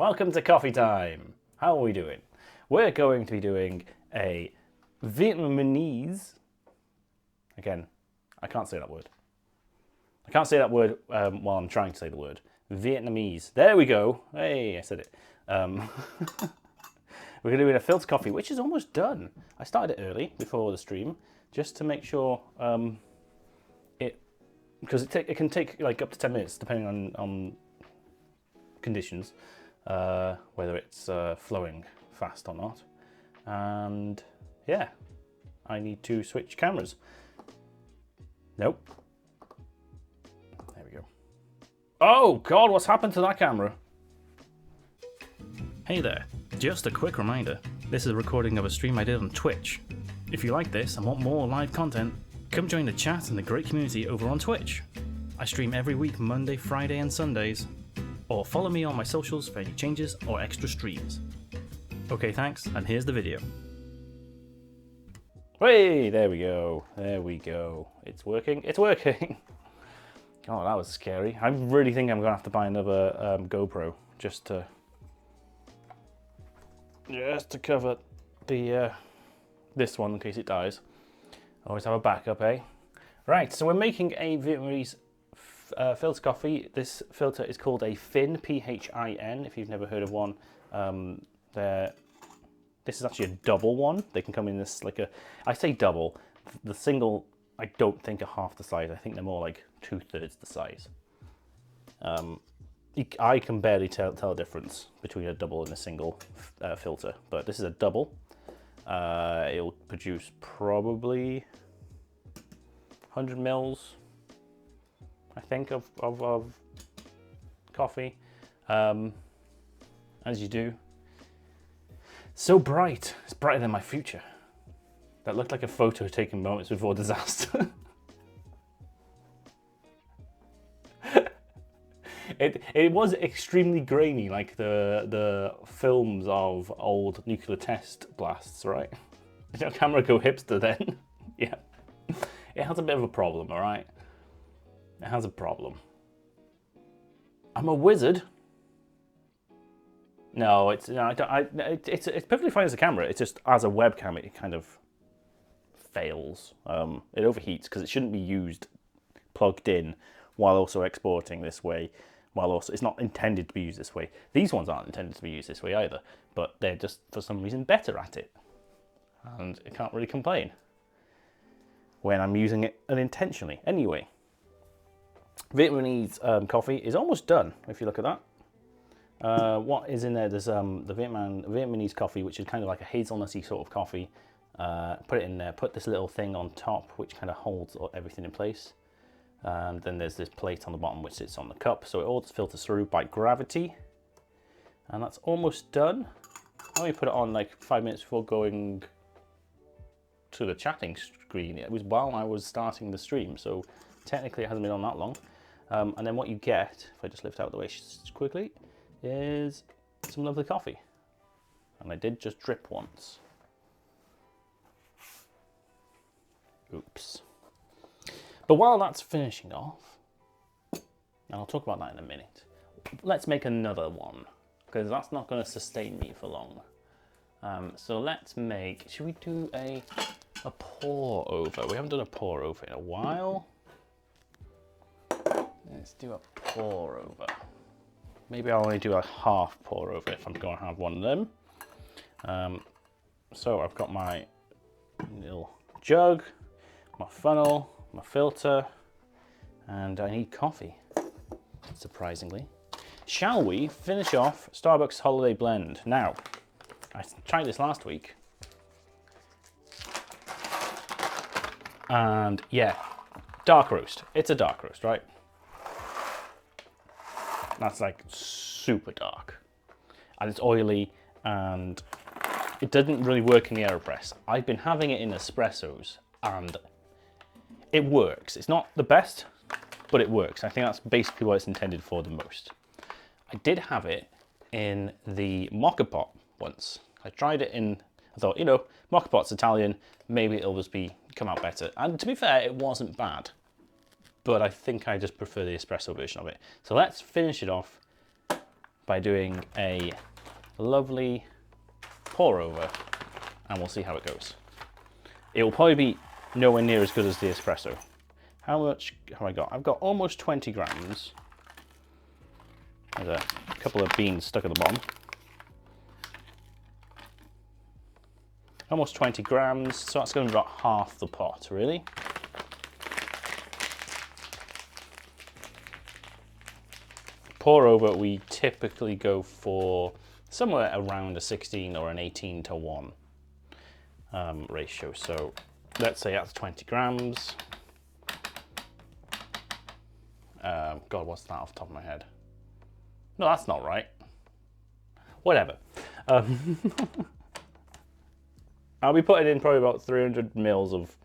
Welcome to coffee time. How are we doing? We're going to be doing a Vietnamese. Again, I can't say that word. I can't say that word while I'm trying to say the word. Vietnamese. There we go. Hey, I said it. We're going to do a filter coffee, which is almost done. I started it early before the stream, just to make sure because it can take like up to 10 minutes depending on conditions, whether it's flowing fast or not. And yeah, I need to switch cameras. Nope. There we go. Oh God, what's happened to that camera? Hey there, just a quick reminder. This is a recording of a stream I did on Twitch. If you like this and want more live content, come join the chat and the great community over on Twitch. I stream every week Monday, Friday and Sundays. Or follow me on my socials for any changes or extra streams. Okay, thanks, and here's the video. Hey, there we go. There we go. It's working. It's working. Oh, that was scary. I really think I'm going to have to buy another GoPro just to cover the this one in case it dies. Always have a backup, eh? Right, so we're making a Vietnamese filter coffee. This filter is called a Phin, P-H-I-N, if you've never heard of one. This is actually a double one. They can come in this, like I say double, the single I don't think are half the size. I think they're more like 2/3 the size. I can barely tell the difference between a double and a single filter, but this is a double. It'll produce probably 100 mils, I think, of coffee, as you do. So bright, it's brighter than my future. That looked like a photo taken moments before disaster. It was extremely grainy, like the films of old nuclear test blasts, right? Did your camera go hipster then? Yeah. It has a bit of a problem, all right? It has a problem. I'm a wizard. No, it's perfectly fine as a camera. It's just as a webcam, it kind of fails. It overheats because it shouldn't be used plugged in while also exporting this way. While also, it's not intended to be used this way. These ones aren't intended to be used this way either, but they're just for some reason better at it, and I can't really complain when I'm using it unintentionally. Anyway, Vietnamese coffee is almost done. If you look at that. What is in there? There's the Vietnamese coffee, which is kind of like a hazelnutty sort of coffee. Put it in there, put this little thing on top, which kind of holds everything in place. Then there's this plate on the bottom, which sits on the cup. So it all filters through by gravity. And that's almost done. I only put it on like 5 minutes before going to the chatting screen. It was while I was starting the stream, so technically it hasn't been on that long. And then what you get, if I just lift out the way quickly, is some lovely coffee. And I did just drip once. Oops. But while that's finishing off, and I'll talk about that in a minute, let's make another one, because that's not going to sustain me for long. So let's make, should we do a pour over? We haven't done a pour over in a while. Let's do a pour over. Maybe I'll only do a half pour over if I'm going to have one of them. So I've got my little jug, my funnel, my filter, and I need coffee, surprisingly. Shall we finish off Starbucks Holiday Blend? Now, I tried this last week, and yeah, dark roast. It's a dark roast, right? That's like super dark, and it's oily, and it doesn't really work in the AeroPress. I've been having it in espressos, and it works. It's not the best, but it works. I think that's basically what it's intended for the most. I did have it in the mocha pot once. I tried it in, I thought, you know, mocha pot's Italian, maybe it'll just come out better. And to be fair, it wasn't bad, but I think I just prefer the espresso version of it. So let's finish it off by doing a lovely pour over, and we'll see how it goes. It will probably be nowhere near as good as the espresso. How much have I got? I've got almost 20 grams. There's a couple of beans stuck at the bottom. Almost 20 grams, so that's going to be about half the pot, really. Pour over, we typically go for somewhere around a 16 or an 18 to 1 ratio. So let's say that's 20 grams. God, what's that off the top of my head? No, that's not right. Whatever. I'll be putting in probably about 300 mils of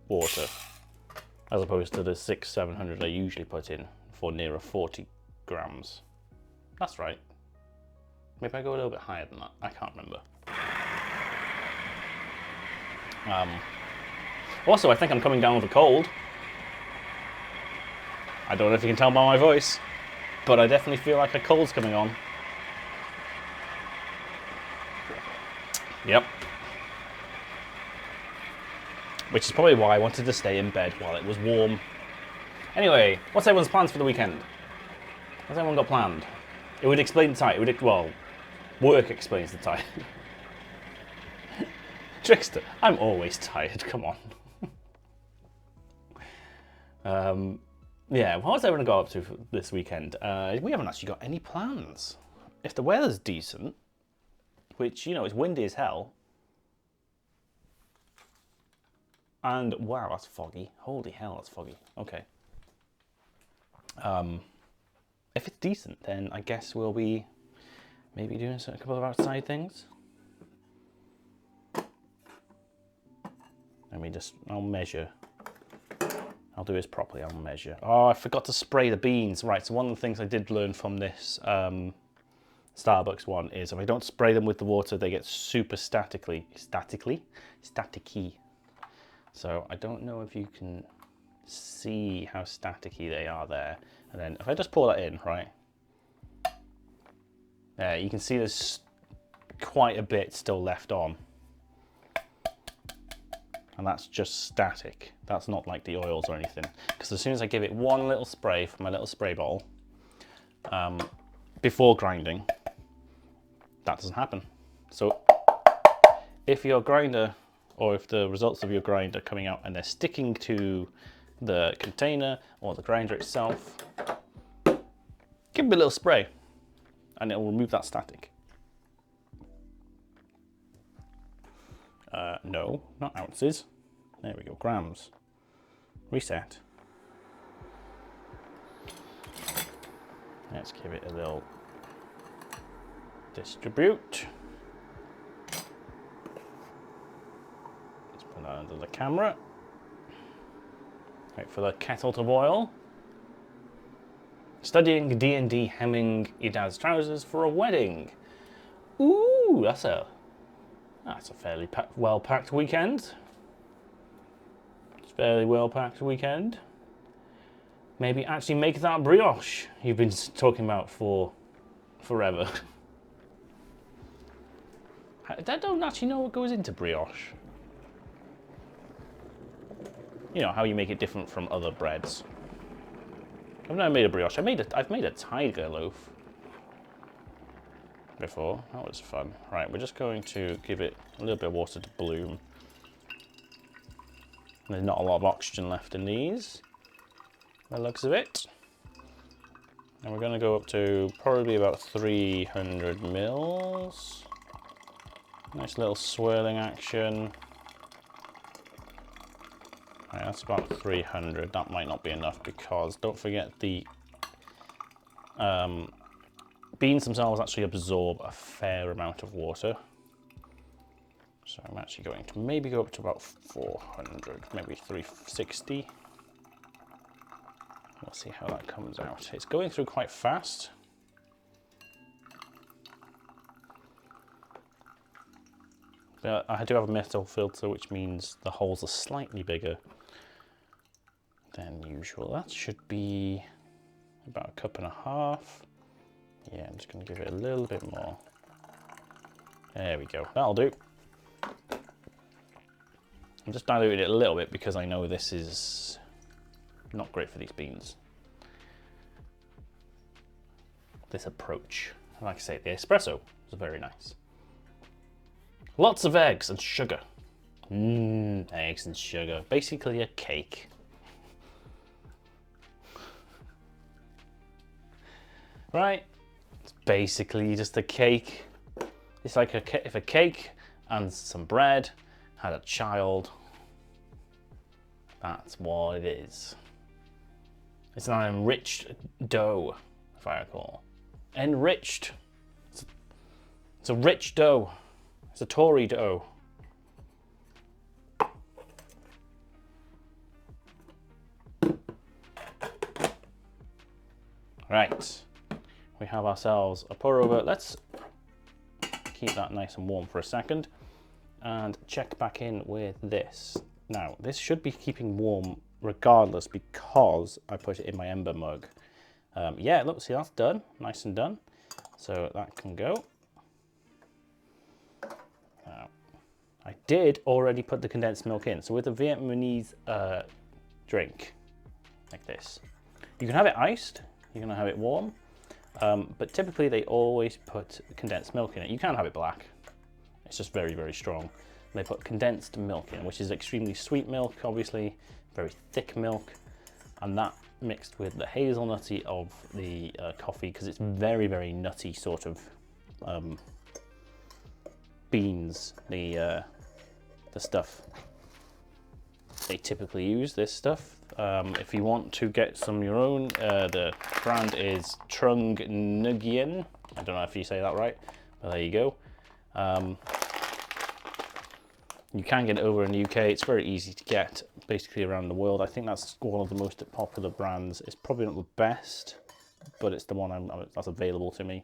water, as opposed to the 600-700 I usually put in for nearer 40 grams. That's right. Maybe I go a little bit higher than that. I can't remember. Also, I think I'm coming down with a cold. I don't know if you can tell by my voice, but I definitely feel like a cold's coming on. Yep. Which is probably why I wanted to stay in bed while it was warm. Anyway, what's everyone's plans for the weekend? What's everyone got planned? It would explain the time. Well, work explains the time. Trickster, I'm always tired, come on. Yeah, what's everyone got up to for this weekend? We haven't actually got any plans. If the weather's decent, which, you know, it's windy as hell. And, wow, that's foggy. Holy hell, that's foggy. Okay. If it's decent, then I guess we'll be maybe doing a couple of outside things. Let me just, I'll measure. I'll do this properly, I'll measure. Oh, I forgot to spray the beans. Right, so one of the things I did learn from this Starbucks one is if I don't spray them with the water, they get super staticky. So I don't know if you can see how staticky they are there. And then if I just pour that in, right? There, you can see there's quite a bit still left on. And that's just static. That's not like the oils or anything. Because as soon as I give it one little spray from my little spray bottle, before grinding, that doesn't happen. So if your grinder, or if the results of your grind are coming out and they're sticking to the container or the grinder itself, give it a little spray and it'll remove that static. No, not ounces. There we go, grams. Reset. Let's give it a little distribute. Let's put that under the camera. Wait for the kettle to boil. Studying D&D hemming your dad's trousers for a wedding. Ooh, that's a fairly well-packed weekend. It's a fairly well-packed weekend. Maybe actually make that brioche you've been talking about for forever. I don't actually know what goes into brioche. You know, how you make it different from other breads. I've never made a brioche. I've made a tiger loaf before. That was fun. Right, we're just going to give it a little bit of water to bloom. There's not a lot of oxygen left in these, by the looks of it. And we're going to go up to probably about 300 mils. Nice little swirling action. Right, that's about 300. That might not be enough because don't forget the beans themselves actually absorb a fair amount of water. So I'm actually going to maybe go up to about 400, maybe 360. We'll see how that comes out. It's going through quite fast. But I do have a metal filter, which means the holes are slightly bigger than usual. That should be about 1.5 cups. Yeah, I'm just going to give it a little bit more. There we go. That'll do. I'm just diluting it a little bit because I know this is not great for these beans. This approach. Like I say, the espresso is very nice. Lots of eggs and sugar. Eggs and sugar. Basically a cake. Right? It's basically just a cake. It's like if a cake and some bread had a child. That's what it is. It's an enriched dough, if I recall. Enriched. It's a rich dough. It's a Tory dough. Right. We have ourselves a pour over. Let's keep that nice and warm for a second and check back in with this. Now, this should be keeping warm regardless because I put it in my Ember mug. Yeah, look, see, that's done, nice and done. So that can go. Now, I did already put the condensed milk in. So with a Vietnamese drink like this, you can have it iced, you can have it warm, but typically they always put condensed milk in it. You can have it black. It's just very, very strong. They put condensed milk in, which is extremely sweet milk, obviously, very thick milk, and that mixed with the hazelnutty of the coffee, because it's very, very nutty sort of beans, the stuff they typically use, this stuff. If you want to get some of your own, the brand is Trung Nguyen. I don't know if you say that right, but there you go. You can get it over in the UK. It's very easy to get basically around the world. I think that's one of the most popular brands. It's probably not the best, but it's the one that's available to me.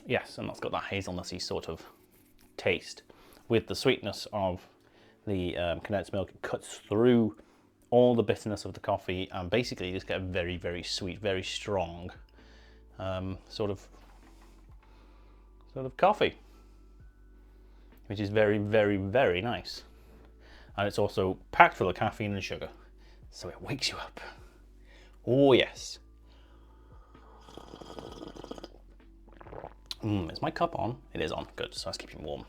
Yes, and that's got that hazelnutty sort of taste. With the sweetness of the condensed milk, it cuts through all the bitterness of the coffee, and basically you just get a very, very sweet, very strong sort of coffee, which is very, very, very nice. And it's also packed full of caffeine and sugar, so it wakes you up. Oh yes. Is my cup on? It is on. Good. So that's keeping warm.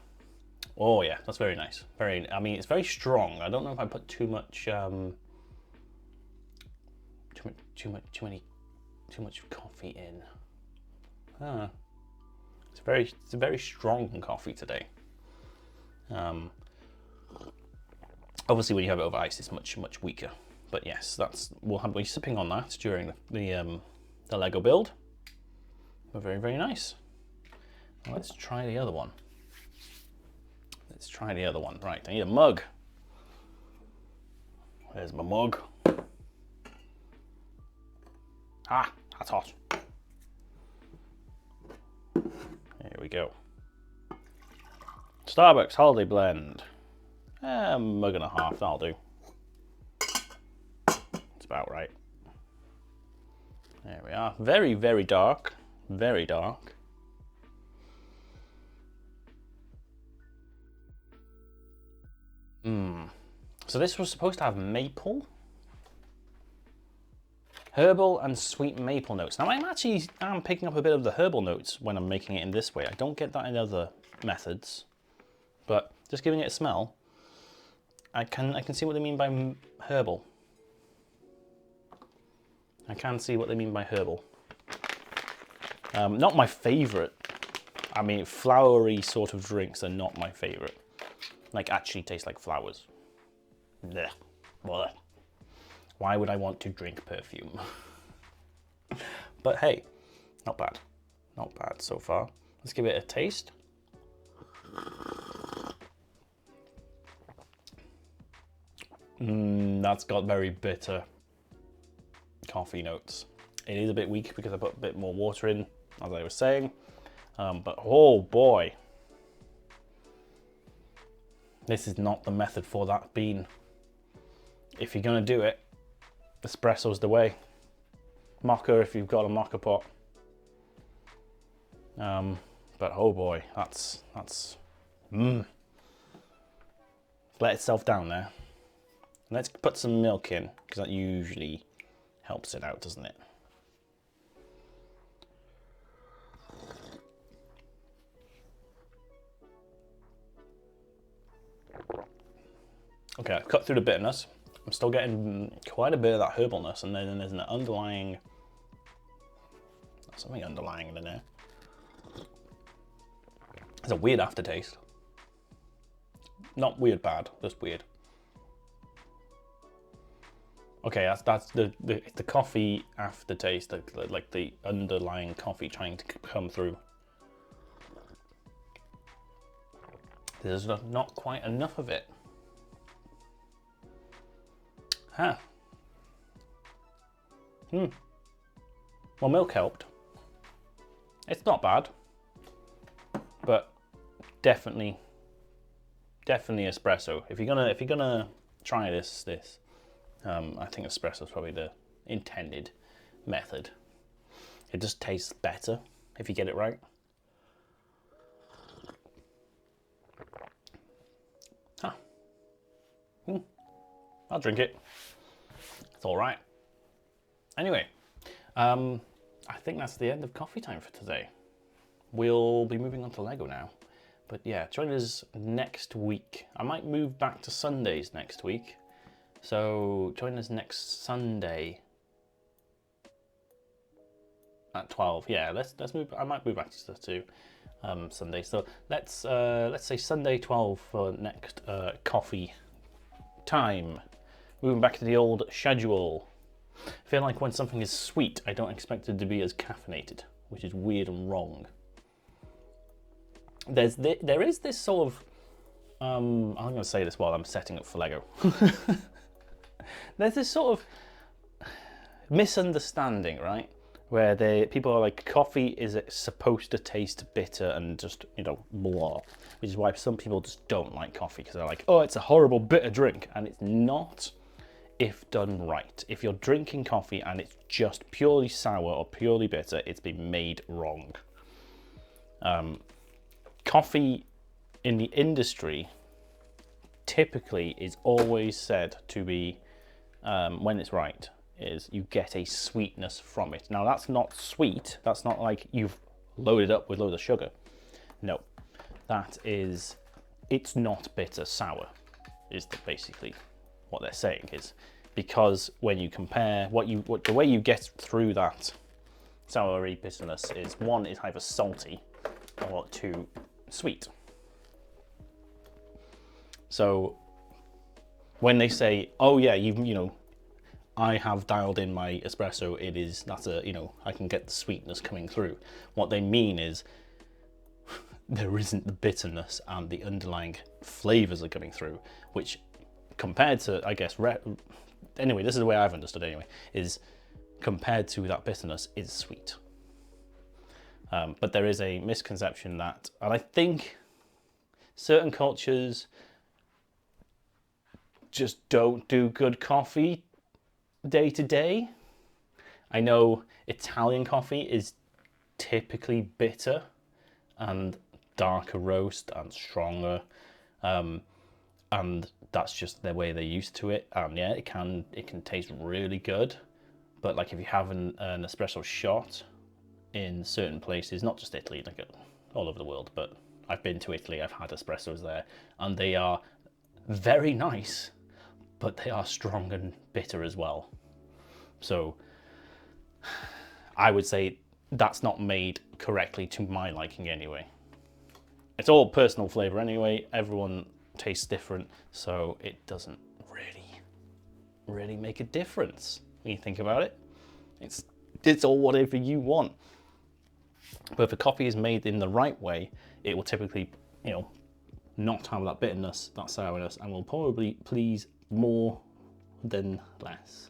Oh yeah, that's very nice. Very. I mean, it's very strong. I don't know if I put too much coffee in. It's a very strong coffee today. Obviously, when you have it over ice, it's much weaker. But yes, we'll be sipping on that during the Lego build. But very, very nice. Now let's try the other one. Let's try the other one. Right, I need a mug. There's my mug. Ah, that's hot. Here we go. Starbucks Holiday Blend. Mug and a half, that'll do. It's about right. There we are. Very, very dark. Very dark. So this was supposed to have maple, herbal and sweet maple notes. Now I'm picking up a bit of the herbal notes when I'm making it in this way. I don't get that in other methods, but just giving it a smell, I can see what they mean by herbal. I can see what they mean by herbal. Not my favorite. I mean, flowery sort of drinks are not my favorite. Like actually taste like flowers. Blech. Blech. Why would I want to drink perfume? But hey, not bad. Not bad so far. Let's give it a taste. That's got very bitter coffee notes. It is a bit weak because I put a bit more water in, as I was saying. But oh boy. This is not the method for that bean. If you're gonna do it, espresso's the way. Mocha if you've got a mocha pot. But oh boy, that's let itself down there. Let's put some milk in, because that usually helps it out, doesn't it? Okay, I've cut through the bitterness. I'm still getting quite a bit of that herbalness, and then there's an underlying, something underlying in there. There's a weird aftertaste. Not weird bad, just weird. Okay, that's the coffee aftertaste, like the underlying coffee trying to come through. There's not quite enough of it. Huh. Well, milk helped. It's not bad, but definitely espresso. If you're gonna try this, I think espresso is probably the intended method. It just tastes better if you get it right. Huh. I'll drink it. It's all right. Anyway, I think that's the end of coffee time for today. We'll be moving on to Lego now. But yeah, join us next week. I might move back to Sundays next week. So join us next Sunday at 12. Yeah, let's move. I might move back to Sunday. So let's say Sunday 12 for next coffee time. Moving back to the old schedule. I feel like when something is sweet, I don't expect it to be as caffeinated, which is weird and wrong. There is this sort of I'm going to say this while I'm setting up for Lego. There's this sort of misunderstanding, right? Where people are like, coffee is supposed to taste bitter and just, blah. Which is why some people just don't like coffee, because they're like, oh, it's a horrible bitter drink. And it's not, if done right. If you're drinking coffee and it's just purely sour or purely bitter, it's been made wrong. Coffee in the industry typically is always said to be, when it's right, is you get a sweetness from it. Now that's not sweet, that's not like you've loaded up with loads of sugar. No, that is, it's not bitter sour, is basically what they're saying, is because when you compare the way you get through that soury bitterness is, one is either salty or two, sweet. So when they say, oh yeah, I have dialed in my espresso, I can get the sweetness coming through. What they mean is there isn't the bitterness and the underlying flavors are coming through, which compared to, I guess, anyway, this is the way I've understood anyway, is compared to that bitterness is sweet. But there is a misconception that, and I think certain cultures just don't do good coffee day to day. I know Italian coffee is typically bitter and darker roast and stronger, and that's just the way they're used to it. And yeah, it can taste really good, but like if you have an espresso shot in certain places, not just Italy, like all over the world, but I've been to Italy, I've had espressos there, and they are very nice, but they are strong and bitter as well. So I would say that's not made correctly to my liking anyway. It's all personal flavor anyway, everyone tastes different, so it doesn't really make a difference when you think about it. It's all whatever you want. But if a coffee is made in the right way, it will typically, not have that bitterness, that sourness, and will probably please more than less.